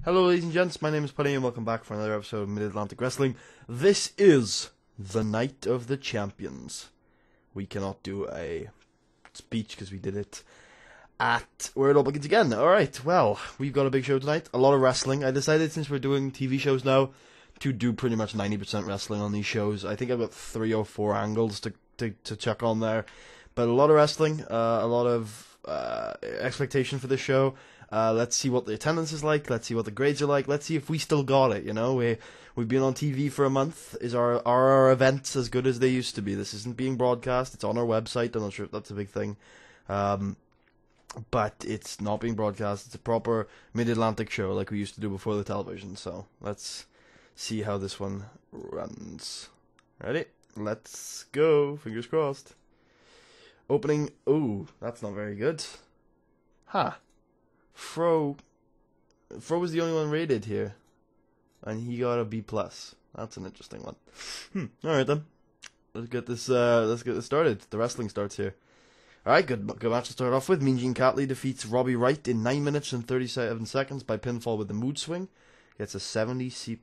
Hello ladies and gents, my name is Penny and welcome back for another episode of Mid-Atlantic Wrestling. This is the Night of the Champions. We cannot do a speech because we did it at where it all begins again. Alright, well, we've got a big show tonight, a lot of wrestling. I decided since we're doing TV shows now to do pretty much 90% wrestling on these shows. I think I've got 3 or 4 angles to chuck on there. But a lot of wrestling, a lot of expectation for this show. Let's see what the attendance is like. Let's see what the grades are like. Let's see if we still got it. You know, we've been on TV for a month. Are our events as good as they used to be? This isn't being broadcast. It's on our website. I'm not sure if that's a big thing, but it's not being broadcast. It's a proper Mid-Atlantic show like we used to do before the television. So let's see how this one runs. Ready? Let's go. Fingers crossed. Opening. Ooh, that's not very good. Huh. Fro was the only one rated here, and he got a B+. That's an interesting one. All right then, let's get this started. The wrestling starts here. All right, good match to start off with. Mean Gene Catley defeats Robbie Wright in 9 minutes and 37 seconds by pinfall with the mood swing. Gets a 70 C+.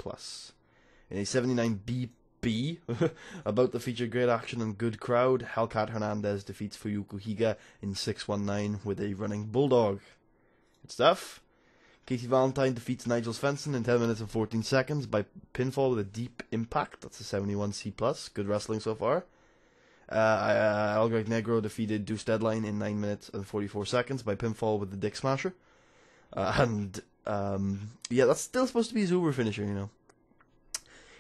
In a 79 B, about the feature great action and good crowd, Hellcat Hernandez defeats Fuyuko Higa in 619 with a running bulldog. Good stuff. Casey Valentine defeats Nigel Svensson in 10 minutes and 14 seconds by pinfall with a deep impact. That's a 71 C+. Good wrestling so far. El Greg Negro defeated Deuce Deadline in 9 minutes and 44 seconds by pinfall with the Dick Smasher. Yeah, that's still supposed to be his Uber finisher, you know.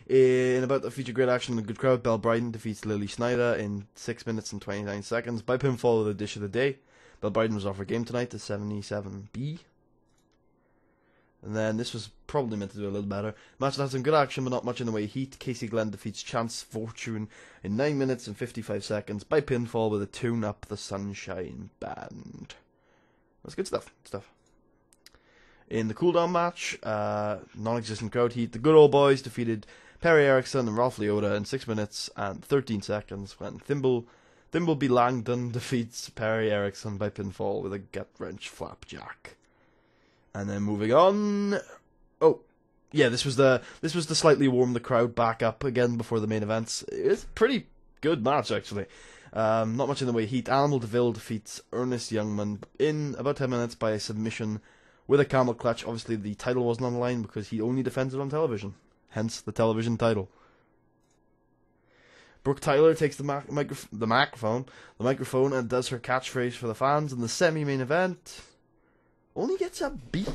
In about the feature great action and good crowd, Belle Bryden defeats Lily Snyder in 6 minutes and 29 seconds by pinfall with a dish of the day. Belle Bryden was off her game tonight, the 77B. And then this was probably meant to do a little better. Match that had some good action, but not much in the way of heat. Casey Glenn defeats Chance Fortune in 9 minutes and 55 seconds by pinfall with a Tune Up the Sunshine Band. That's good stuff. In the cooldown match, non-existent crowd heat, the Good Old Boys defeated Perry Erickson and Ralph Leota in 6 minutes and 13 seconds when Thimbleby Langdon defeats Perry Erickson by pinfall with a gut-wrench flapjack. And then moving on. Oh, yeah, this was the slightly warm the crowd back up again before the main events. It's a pretty good match actually. Not much in the way of heat. Animal DeVille defeats Ernest Youngman in about 10 minutes by a submission with a camel clutch. Obviously the title wasn't on the line because he only defends it on television. Hence the television title. Brooke Tyler takes the microphone and does her catchphrase for the fans in the semi-main event. Only gets a B.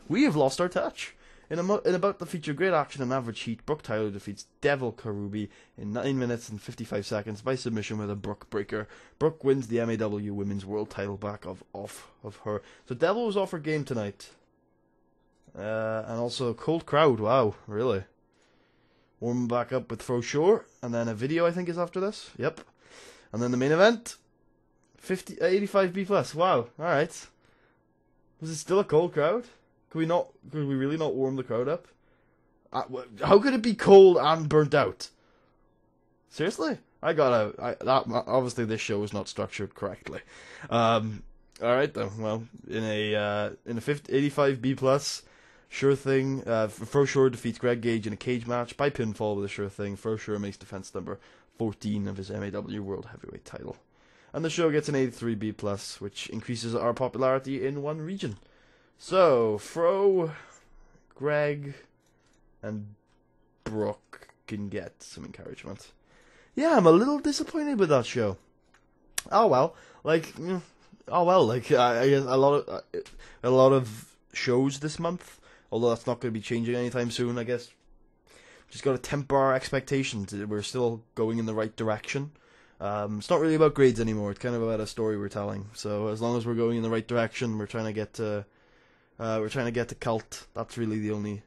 We have lost our touch. In about the feature great action and average heat, Brooke Tyler defeats Devil Karubi in 9 minutes and 55 seconds by submission with a Brooke breaker. Brooke wins the MAW Women's World title back off of her. So Devil was off her game tonight. And also cold crowd, wow, really. Warm back up with Fro Shore, and then a video I think is after this. Yep. And then the main event, 85 B+. Wow, alright. Was it still a cold crowd? Could we really not warm the crowd up? How could it be cold and burnt out? Seriously? Obviously this show is not structured correctly. Alright then, well, in a 85 B+, Sure Thing, Fro Shore defeats Greg Gage in a cage match by pinfall with a Sure Thing. Fro Shore makes defense number 14 of his MAW World Heavyweight title. And the show gets an 83 B+, which increases our popularity in one region. So, Fro, Greg, and Brooke can get some encouragement. Yeah, I'm a little disappointed with that show. I guess a lot of shows this month. Although that's not going to be changing anytime soon, I guess. Just got to temper our expectations. We're still going in the right direction. It's not really about grades anymore. It's kind of about a story we're telling. So as long as we're going in the right direction, we're trying to get to cult. That's really the only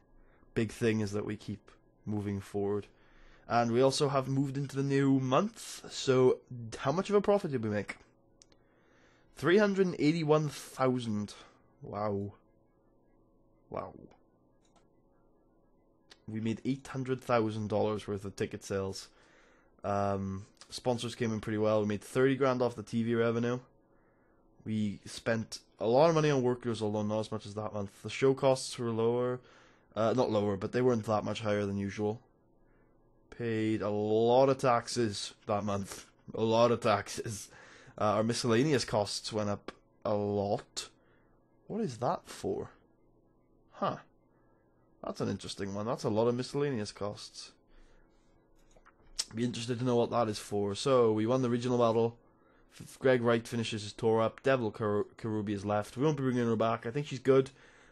big thing, is that we keep moving forward. And we also have moved into the new month. So how much of a profit did we make? 381,000. Wow. We made $800,000 worth of ticket sales. Sponsors came in pretty well. We made 30 grand off the TV revenue. We spent a lot of money on workers, although not as much as that month. The show costs were lower. Not lower, but they weren't that much higher than usual. Paid a lot of taxes that month. A lot of taxes. Our miscellaneous costs went up a lot. What is that for? Huh. That's an interesting one. That's a lot of miscellaneous costs. Be interested to know what that is for. So, we won the regional battle. Greg Wright finishes his tour up. Devil Karubi is left. We won't be bringing her back. I think she's good,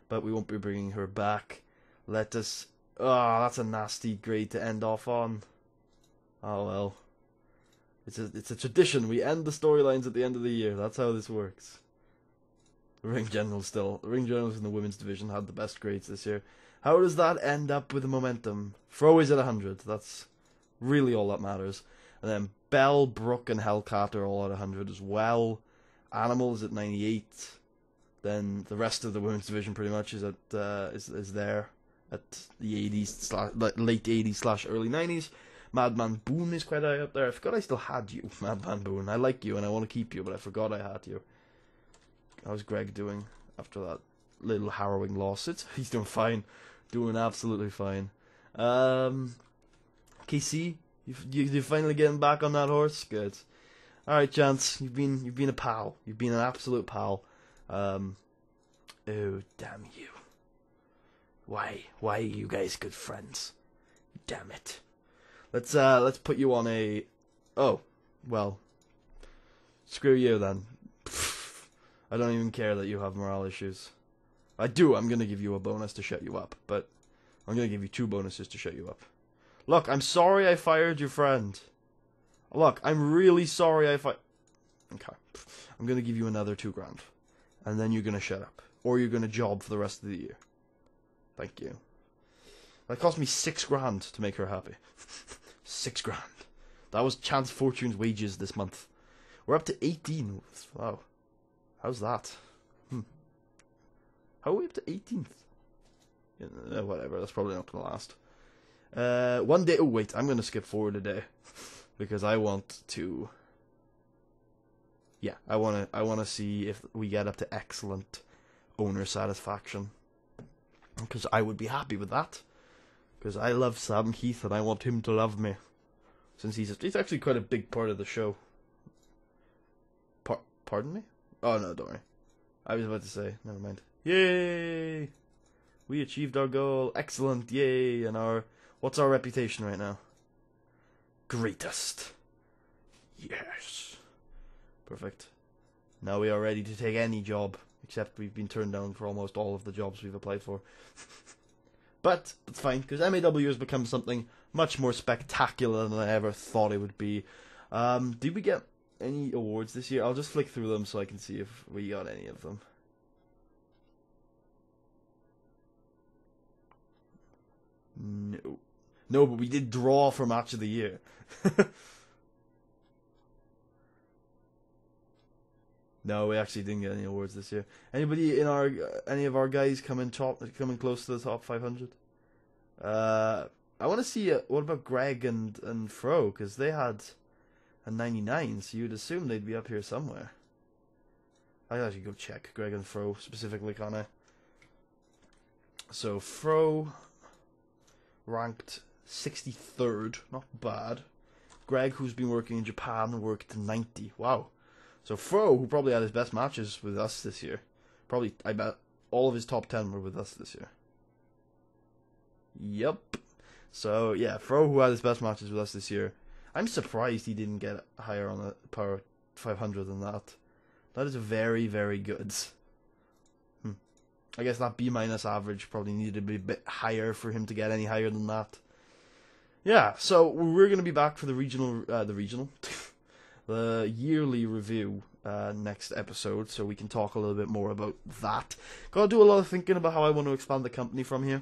but we won't be bringing her back. Let us... that's a nasty grade to end off on. Oh well. It's a tradition. We end the storylines at the end of the year. That's how this works. The ring generals in the women's division had the best grades this year. How does that end up with the momentum? Fro is at 100. That's really all that matters. And then Bell, Brooke, and Hellcat are all at 100 as well. Animal is at 98. Then the rest of the women's division pretty much is at is there at the 80s, late 80s / early 90s. Madman Boone is quite high up there. I forgot I still had you, Madman Boone. I like you and I want to keep you, but I forgot I had you. How's Greg doing after that little harrowing loss? He's doing fine. Doing absolutely fine. KC, you're finally getting back on that horse? Good. Alright, Chance, you've been a pal. You've been an absolute pal. Oh, damn you. Why are you guys good friends? Damn it. Let's put you on a... Oh, well. Screw you then. I don't even care that you have morale issues. I do, I'm gonna give you a bonus to shut you up, but I'm gonna give you 2 bonuses to shut you up. Look, I'm sorry I fired your friend. Look, I'm really sorry I fired... Okay. I'm gonna give you another 2 grand. And then you're gonna shut up. Or you're gonna job for the rest of the year. Thank you. That cost me 6 grand to make her happy. 6 grand. That was Chance Fortune's wages this month. We're up to 18. Wow. How's that? How are we up to 18th? Yeah, whatever, that's probably not going to last. One day... Oh, wait, I'm going to skip forward a day. Because I want to... Yeah, I want to see if we get up to excellent owner satisfaction. Because I would be happy with that. Because I love Sam Keith and I want him to love me. Since he's actually quite a big part of the show. Pardon me? Oh, no, don't worry. I was about to say, never mind. Yay! We achieved our goal. Excellent, yay! And what's our reputation right now? Greatest. Yes. Perfect. Now we are ready to take any job. Except we've been turned down for almost all of the jobs we've applied for. But, that's fine, because MAW has become something much more spectacular than I ever thought it would be. Did we get any awards this year? I'll just flick through them so I can see if we got any of them. No. No, but we did draw for Match of the Year. No, we actually didn't get any awards this year. Anybody in any of our guys coming close to the top 500? I want to see what about Greg and Fro, because they had a 99, so you'd assume they'd be up here somewhere. I actually go check Greg and Fro specifically, can't I? So Fro ranked 63rd, not bad. Greg, who's been working in Japan, worked 90. Wow. So Fro, who probably had his best matches with us this year, probably, I bet, all of his top 10 were with us this year. Yep. So, yeah, Fro, who had his best matches with us this year, I'm surprised he didn't get higher on the Power 500 than that. That is very, very good. I guess that B- average probably needed to be a bit higher for him to get any higher than that. Yeah, so we're going to be back for the the yearly review next episode, so we can talk a little bit more about that. Gotta do a lot of thinking about how I want to expand the company from here.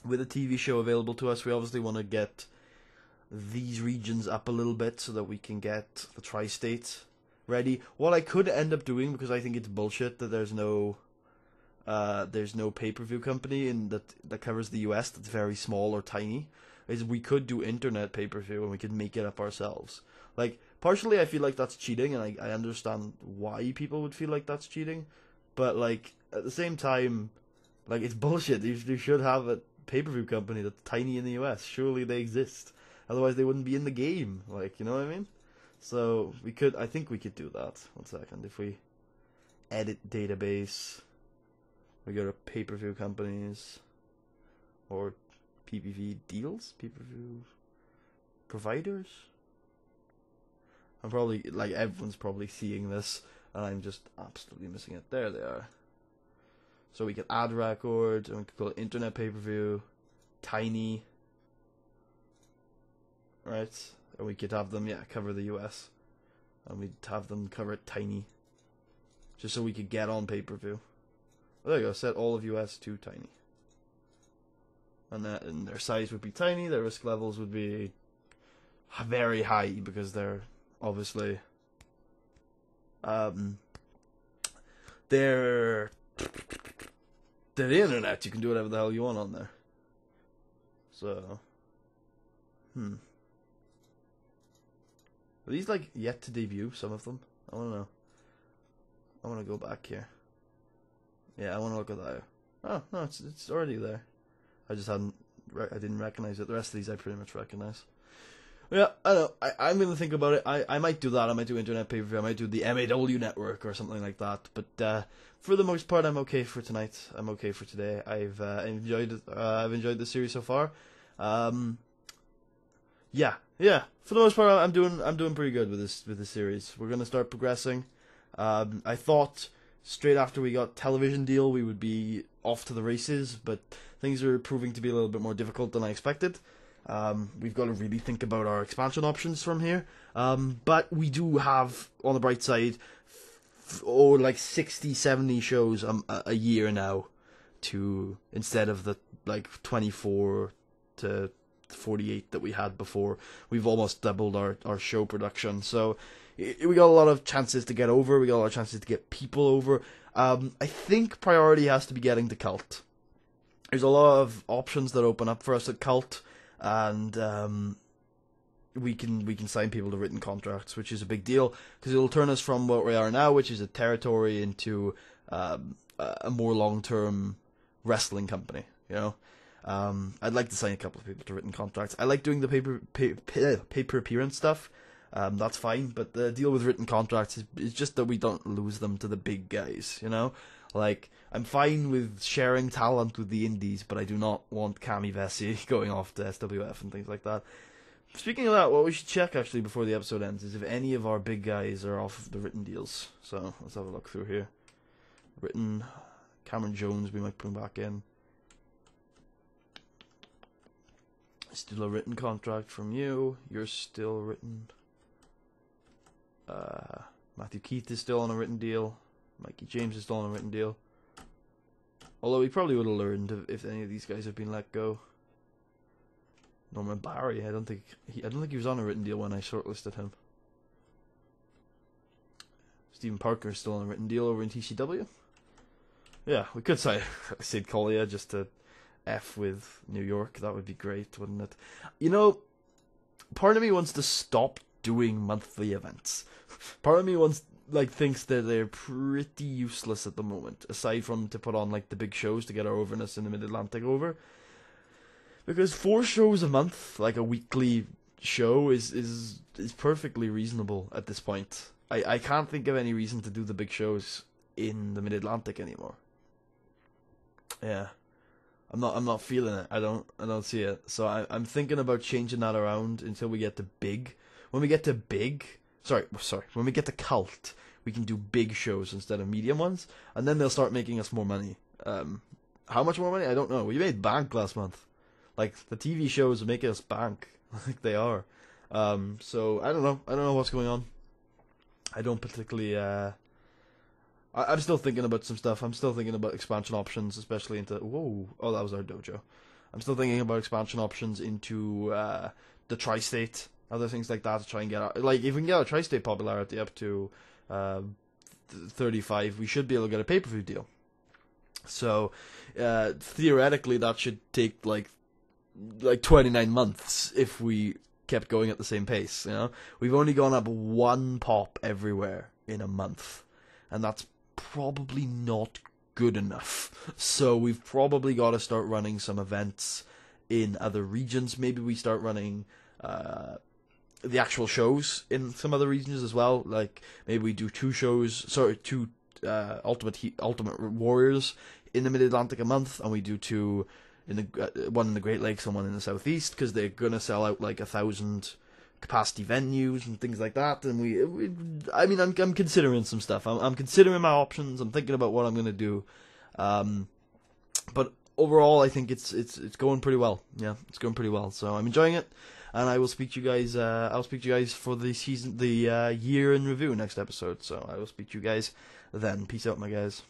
With a TV show available to us, we obviously want to get these regions up a little bit so that we can get the tri-state ready. What I could end up doing, because I think it's bullshit that there's no pay-per-view company that covers the US that's very small or tiny, is we could do internet pay-per-view and we could make it up ourselves. Like, partially I feel like that's cheating, and I understand why people would feel like that's cheating, but like at the same time, like it's bullshit. You should have a pay-per-view company that's tiny in the US. Surely they exist, otherwise they wouldn't be in the game. Like, you know what I mean? So I think we could do that. 1 second, if we edit database, we go to pay-per-view companies or PPV deals, pay-per-view providers. I'm probably, like, everyone's probably seeing this, and I'm just absolutely missing it. There they are. So we can add record, and we can call it internet pay-per-view, tiny, right? And we could have them, cover the US, and we'd have them cover it tiny, just so we could get on pay-per-view. Well, there you go, set all of US to tiny. And their size would be tiny, their risk levels would be very high, because they're obviously they're the internet. You can do whatever the hell you want on there. So are these like yet to debut, some of them? I wanna know. I wanna go back here. Yeah, I wanna look at that. Oh no, it's already there. I just I didn't recognize it. The rest of these I pretty much recognize. Yeah, I know. I'm going to think about it. I might do that. I might do internet pay-per-view. I might do the MAW network or something like that. But for the most part, I'm okay for tonight. I'm okay for today. I've enjoyed it. I've enjoyed the series so far. Yeah. For the most part, I'm doing pretty good with this series. We're going to start progressing. I thought straight after we got television deal, we would be off to the races, but things are proving to be a little bit more difficult than I expected. We've got to really think about our expansion options from here. But we do have, on the bright side, like 60, 70 shows a year now, instead of the like 24 to 48 that we had before. We've almost doubled our show production. So we got a lot of chances to get over. We got a lot of chances to get people over. I think priority has to be getting to Cult. There's a lot of options that open up for us at Cult. And we can sign people to written contracts, which is a big deal, because it'll turn us from what we are now, which is a territory, into a more long-term wrestling company. You know, I'd like to sign a couple of people to written contracts. I like doing the paper appearance stuff. That's fine, but the deal with written contracts is just that we don't lose them to the big guys. You know. Like, I'm fine with sharing talent with the indies, but I do not want Cami Vessi going off to SWF and things like that. Speaking of that, what we should check, actually, before the episode ends, is if any of our big guys are off the written deals. So, let's have a look through here. Written, Cameron Jones, we might bring back in. Still a written contract from you. You're still written. Matthew Keith is still on a written deal. Mikey James is still on a written deal. Although he probably would have learned if any of these guys have been let go. Norman Barry, I don't think he was on a written deal when I shortlisted him. Stephen Parker is still on a written deal over in TCW. Yeah, we could say Sid Collier just to F with New York. That would be great, wouldn't it? You know, part of me wants to stop doing monthly events. Part of me thinks that they're pretty useless at the moment, aside from to put on like the big shows to get our overness in the Mid-Atlantic over. Because 4 shows a month, like a weekly show, is perfectly reasonable at this point. I can't think of any reason to do the big shows in the Mid-Atlantic anymore. Yeah, I'm not feeling it. I don't see it. So I'm thinking about changing that around until we get to big. When we get to big. When we get to Cult, we can do big shows instead of medium ones, and then they'll start making us more money. How much more money? I don't know. We made bank last month. Like, the TV shows are making us bank. Like, they are. So, I don't know. I don't know what's going on. I don't particularly, I'm still thinking about some stuff. I'm still thinking about expansion options, especially into... Whoa. Oh, that was our dojo. I'm still thinking about expansion options into the Tri-State, other things like that, to try and get... Like, if we can get our Tri-State popularity up to 35, we should be able to get a pay-per-view deal. So, theoretically, that should take, like 29 months if we kept going at the same pace. You know, we've only gone up 1 pop everywhere in a month, and that's probably not good enough. So we've probably got to start running some events in other regions. Maybe we start running the actual shows in some other regions as well. Like maybe we do 2 Ultimate Warriors in the Mid-Atlantic a month, and we do 2 in the one in the Great Lakes and one in the Southeast, because they're gonna sell out like 1,000 capacity venues and things like that. And I'm considering some stuff. I'm considering my options. I'm thinking about what I'm gonna do. But overall, I think it's going pretty well. Yeah, it's going pretty well. So I'm enjoying it, and I will speak to you guys. I'll speak to you guys for the year in review next episode. So I will speak to you guys then. Peace out, my guys.